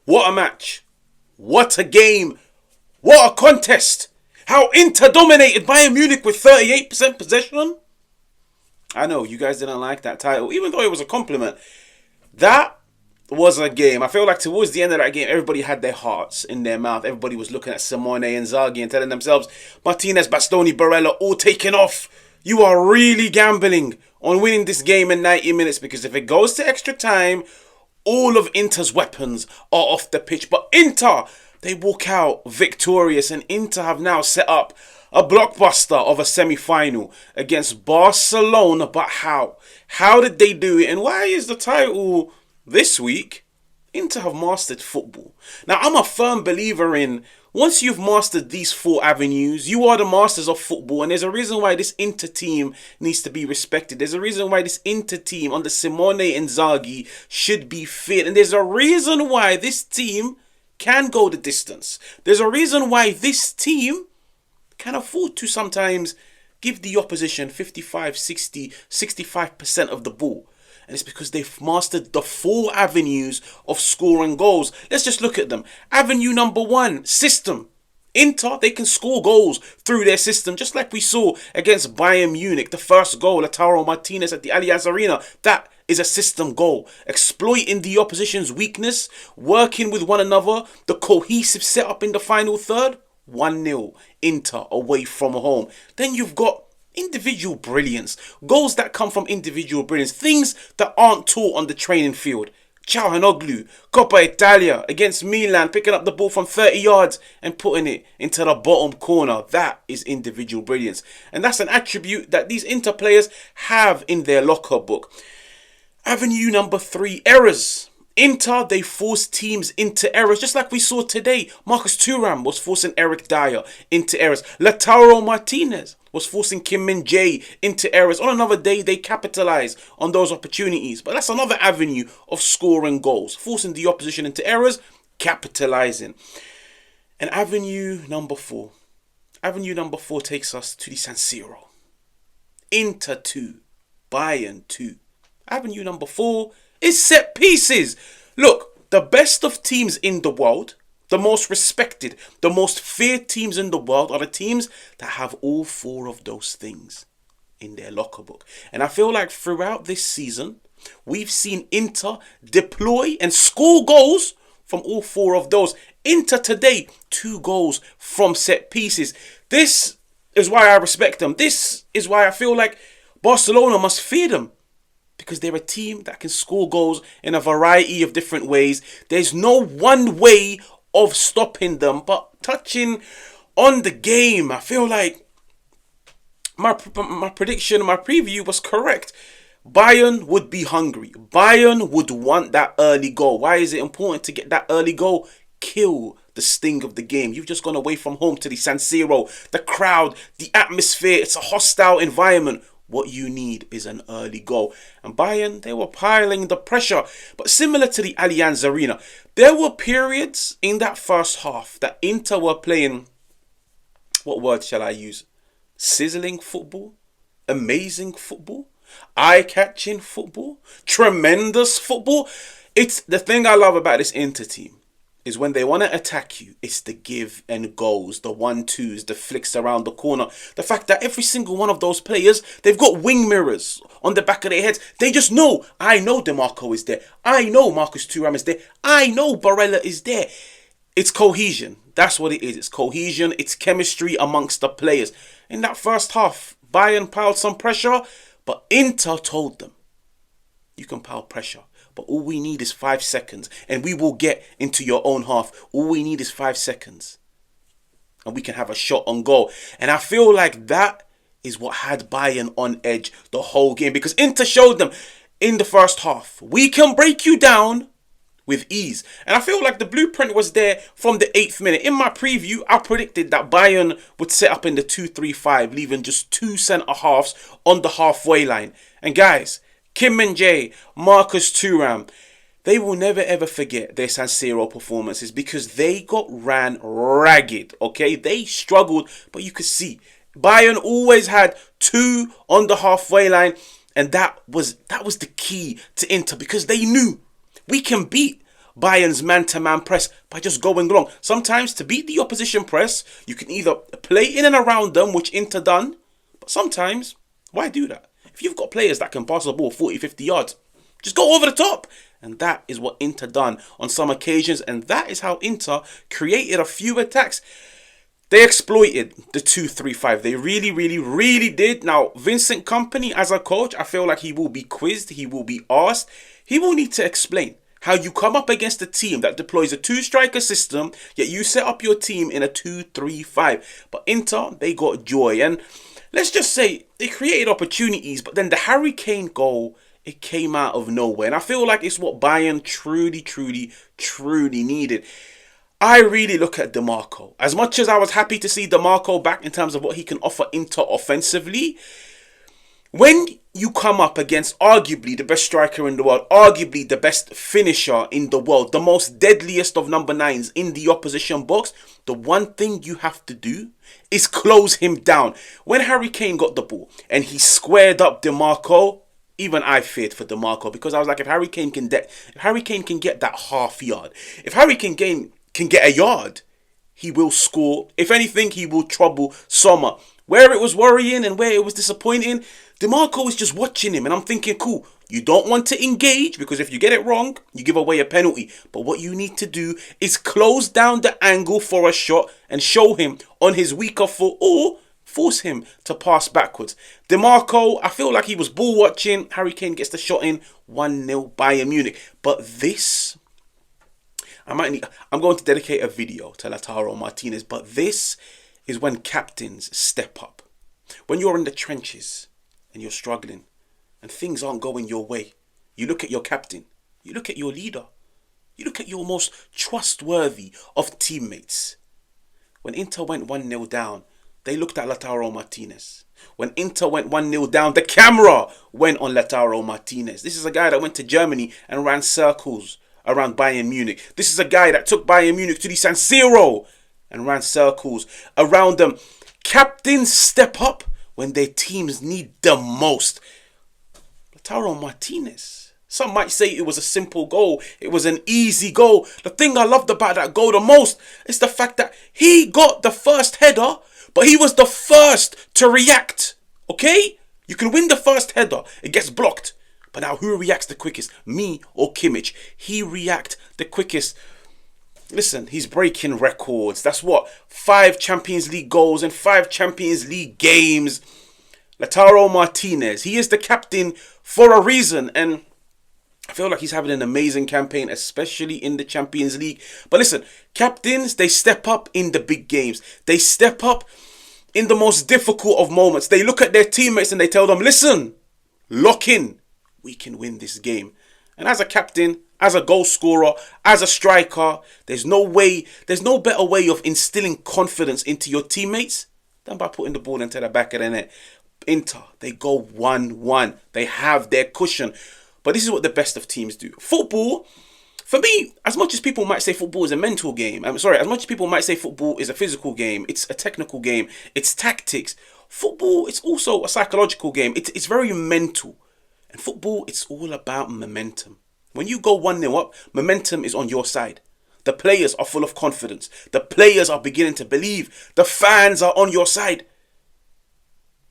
What a match. What a game. What a contest. How Inter dominated Bayern Munich with 38% possession. I know you guys didn't like that title, even though it was a compliment. That was a game. I feel like towards the end of that game, everybody had their hearts in their mouth. Everybody was looking at Simone Inzaghi and telling themselves, Martinez, Bastoni, Barella, all taking off. You are really gambling on winning this game in 90 minutes, because if it goes to extra time, all of Inter's weapons are off the pitch. But Inter, they walk out victorious, and Inter have now set up a blockbuster of a semi-final against Barcelona. But how? How did they do it? And why is the title this week? Inter have mastered football. Now, I'm a firm believer in once you've mastered these 4 avenues, you are the masters of football. And there's a reason why this Inter team needs to be respected. There's a reason why this Inter team under Simone Inzaghi should be fit. And there's a reason why this team can go the distance. There's a reason why this team can afford to sometimes give the opposition 55, 60, 65% of the ball. And it's because they've mastered the 4 avenues of scoring goals. Let's just look at them. Avenue number 1, system. Inter, they can score goals through their system, just like we saw against Bayern Munich. The first goal, Lautaro Martinez at the Allianz Arena, that is a system goal. Exploiting the opposition's weakness, working with one another, the cohesive setup in the final third. 1-0, Inter away from home. Then you've got individual brilliance. Goals that come from individual brilliance. Things that aren't taught on the training field. Calcio, Coppa Italia against Milan, picking up the ball from 30 yards and putting it into the bottom corner. That is individual brilliance. And that's an attribute that these Inter players have in their locker book. Avenue number 3, errors. Inter, they force teams into errors, just like we saw today. Marcus Thuram was forcing Eric Dyer into errors. Lautaro Martinez was forcing Kim Min-jae into errors. On another day, they capitalize on those opportunities. But that's another avenue of scoring goals. Forcing the opposition into errors, capitalizing. And avenue number 4. Avenue number 4 takes us to the San Siro. Inter 2, Bayern 2. Avenue number 4 is set pieces. Look, the best of teams in the world, the most respected, the most feared teams in the world are the teams that have all 4 of those things in their locker book. And I feel like throughout this season, we've seen Inter deploy and score goals from all 4 of those. Inter today, 2 goals from set pieces. This is why I respect them. This is why I feel like Barcelona must fear them. Because they're a team that can score goals in a variety of different ways. There's no one way of stopping them. But touching on the game, I feel like my prediction, my preview was correct. Bayern would be hungry. Bayern would want that early goal. Why is it important to get that early goal? Kill the sting of the game. You've just gone away from home to the San Siro. The crowd, the atmosphere, it's a hostile environment. What you need is an early goal. And Bayern, they were piling the pressure. But similar to the Allianz Arena, there were periods in that first half that Inter were playing, what word shall I use? Sizzling football? Amazing football? Eye-catching football? Tremendous football? It's the thing I love about this Inter team. Is when they want to attack you, it's the give and goes, the 1-2s, the flicks around the corner. The fact that every single one of those players, they've got wing mirrors on the back of their heads. They just know, I know DeMarco is there. I know Marcus Thuram is there. I know Barella is there. It's cohesion. That's what it is. It's cohesion. It's chemistry amongst the players. In that first half, Bayern piled some pressure, but Inter told them, you can pile pressure. But all we need is 5 seconds. And we will get into your own half. All we need is 5 seconds. And we can have a shot on goal. And I feel like that is what had Bayern on edge the whole game. Because Inter showed them in the first half, we can break you down with ease. And I feel like the blueprint was there from the 8th minute. In my preview, I predicted that Bayern would set up in the 2-3-5, leaving just 2 centre-halves on the halfway line. And guys, Kim Min-jae, Marcus Thuram, they will never ever forget their San Siro performances because they got ran ragged, okay? They struggled, but you could see Bayern always had 2 on the halfway line, and that was the key to Inter because they knew we can beat Bayern's man-to-man press by just going long. Sometimes to beat the opposition press, you can either play in and around them, which Inter done, but sometimes, why do that? If you've got players that can pass the ball 40, 50 yards, just go over the top. And that is what Inter done on some occasions, and that is how Inter created a few attacks. They exploited the 2-3-5. They really, really, really did. Now, Vincent Kompany as a coach, I feel like he will be quizzed. He will be asked. He will need to explain how you come up against a team that deploys a 2-striker system, yet you set up your team in a 2-3-5. But Inter, they got joy. And let's just say they created opportunities, but then the Harry Kane goal, it came out of nowhere. And I feel like it's what Bayern truly, truly, truly needed. I really look at DeMarco. As much as I was happy to see DeMarco back in terms of what he can offer Inter offensively, when you come up against arguably the best striker in the world, arguably the best finisher in the world, the most deadliest of number 9s in the opposition box, the one thing you have to do is close him down. When Harry Kane got the ball and he squared up DeMarco, even I feared for DeMarco, because I was like, if Harry Kane can get that half yard, if Harry Kane can get a yard, he will score. If anything, he will trouble Sommer. Where it was worrying and where it was disappointing, DeMarco was just watching him. And I'm thinking, cool, you don't want to engage because if you get it wrong, you give away a penalty. But what you need to do is close down the angle for a shot and show him on his weaker foot or force him to pass backwards. DeMarco, I feel like he was ball watching. Harry Kane gets the shot in, 1-0 Bayern Munich. But this, I'm going to dedicate a video to Lautaro Martinez, but this is when captains step up. When you're in the trenches and you're struggling and things aren't going your way, you look at your captain, you look at your leader, you look at your most trustworthy of teammates. When Inter went 1-0 down, they looked at Lautaro Martinez. When Inter went 1-0 down, the camera went on Lautaro Martinez. This is a guy that went to Germany and ran circles around Bayern Munich. This is a guy that took Bayern Munich to the San Siro and ran circles around them. Captains step up when their teams need the most. Lautaro Martinez. Some might say it was a simple goal. It was an easy goal. The thing I loved about that goal the most is the fact that he got the first header, but he was the first to react. Okay? You can win the first header. It gets blocked. But now who reacts the quickest? Me or Kimmich? He react the quickest. Listen, he's breaking records. That's what? 5 Champions League goals and 5 Champions League games. Lautaro Martinez. He is the captain for a reason. And I feel like he's having an amazing campaign, especially in the Champions League. But listen, captains, they step up in the big games. They step up in the most difficult of moments. They look at their teammates and they tell them, listen, lock in. We can win this game. And as a captain, as a goal scorer, as a striker, there's no better way of instilling confidence into your teammates than by putting the ball into the back of the net. Inter, they go 1-1. They have their cushion. But this is what the best of teams do. Football, for me, as much as people might say football is a mental game, as much as people might say football is a physical game, it's a technical game, it's tactics. Football, it's also a psychological game. It's very mental. And football, it's all about momentum. When you go 1-0 up, momentum is on your side. The players are full of confidence. The players are beginning to believe. The fans are on your side.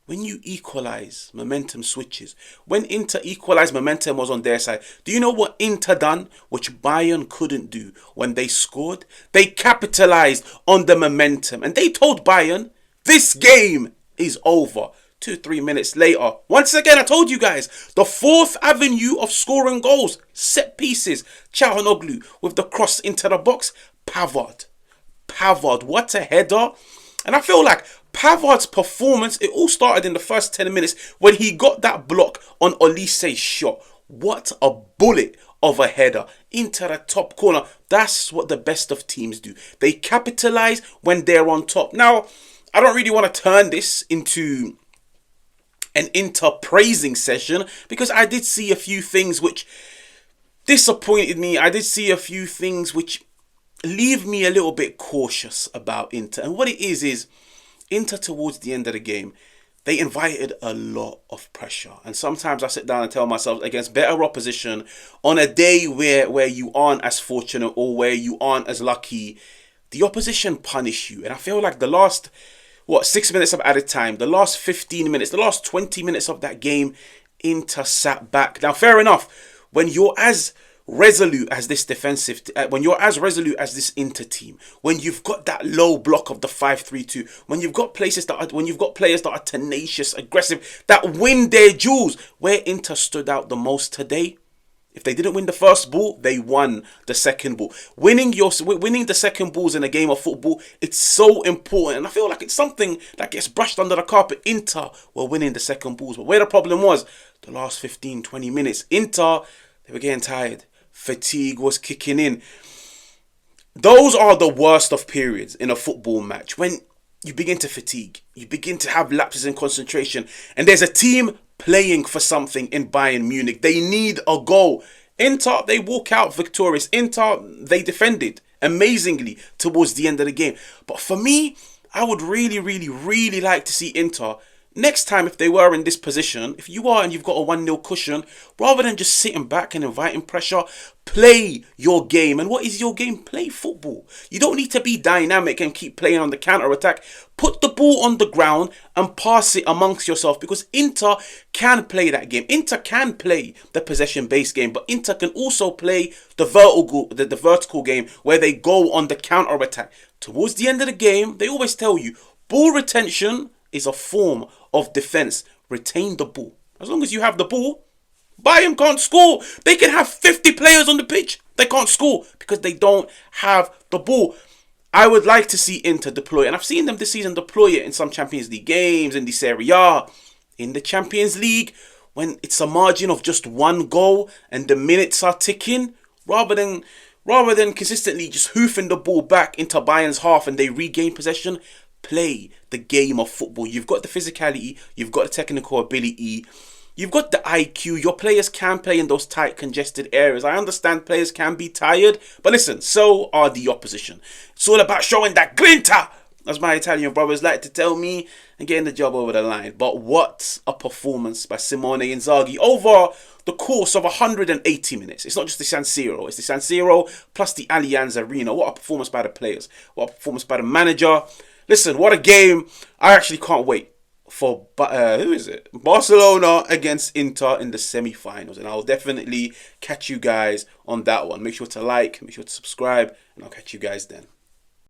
When you equalize, momentum switches. When Inter equalized, momentum was on their side. Do you know what Inter done, which Bayern couldn't do when they scored? They capitalized on the momentum. And they told Bayern, this game is over. 2-3 minutes later, once again, I told you guys, the 4th avenue of scoring goals, set pieces. Çalhanoğlu with the cross into the box. Pavard, what a header. And I feel like Pavard's performance, it all started in the first 10 minutes when he got that block on Olise's shot. What a bullet of a header into the top corner. That's what the best of teams do. They capitalize when they're on top. Now, I don't really want to turn this into an Inter praising session because I did see a few things which disappointed me. I did see a few things which leave me a little bit cautious about Inter. And what it is Inter towards the end of the game, they invited a lot of pressure. And sometimes I sit down and tell myself, against better opposition, on a day where you aren't as fortunate or where you aren't as lucky, the opposition punish you. And I feel like the last, 6 minutes of added time, the last 15 minutes, the last 20 minutes of that game, Inter sat back. Now, fair enough, when you're as resolute as this when you're as resolute as this Inter team, when you've got that low block of the 5-3-2, when you've got players that are tenacious, aggressive, that win their duels, where Inter stood out the most today, if they didn't win the first ball, they won the second ball. Winning the second balls in a game of football, it's so important. And I feel like it's something that gets brushed under the carpet. Inter were winning the second balls. But where the problem was, the last 15, 20 minutes, Inter, they were getting tired. Fatigue was kicking in. Those are the worst of periods in a football match. When you begin to fatigue, you begin to have lapses in concentration, and there's a team playing for something in Bayern Munich. They need a goal. Inter, they walk out victorious. Inter, they defended amazingly towards the end of the game. But for me, I would really, really, really like to see Inter, next time, if they were in this position, if you are and you've got a 1-0 cushion, rather than just sitting back and inviting pressure, play your game. And what is your game? Play football. You don't need to be dynamic and keep playing on the counter-attack. Put the ball on the ground and pass it amongst yourself, because Inter can play that game. Inter can play the possession-based game, but Inter can also play the vertical game where they go on the counter-attack. Towards the end of the game, they always tell you, ball retention is a form of defense. Retain the ball. As long as you have the ball, Bayern can't score. They can have 50 players on the pitch. They can't score because they don't have the ball. I would like to see Inter deploy, and I've seen them this season deploy it in some Champions League games, in the Serie A, in the Champions League, when it's a margin of just 1 goal and the minutes are ticking, rather than consistently just hoofing the ball back into Bayern's half and they regain possession. Play the game of football. You've got the physicality, you've got the technical ability, you've got the IQ. Your players can play in those tight, congested areas. I understand players can be tired, but listen, so are the opposition. It's all about showing that grinta, as my Italian brothers like to tell me, and getting the job over the line. But what a performance by Simone Inzaghi over the course of 180 minutes. It's not just the San Siro, it's the San Siro plus the Allianz Arena. What a performance by the players. What a performance by the manager. Listen, what a game. I actually can't wait for, Barcelona against Inter in the semi-finals. And I'll definitely catch you guys on that one. Make sure to like, make sure to subscribe, and I'll catch you guys then.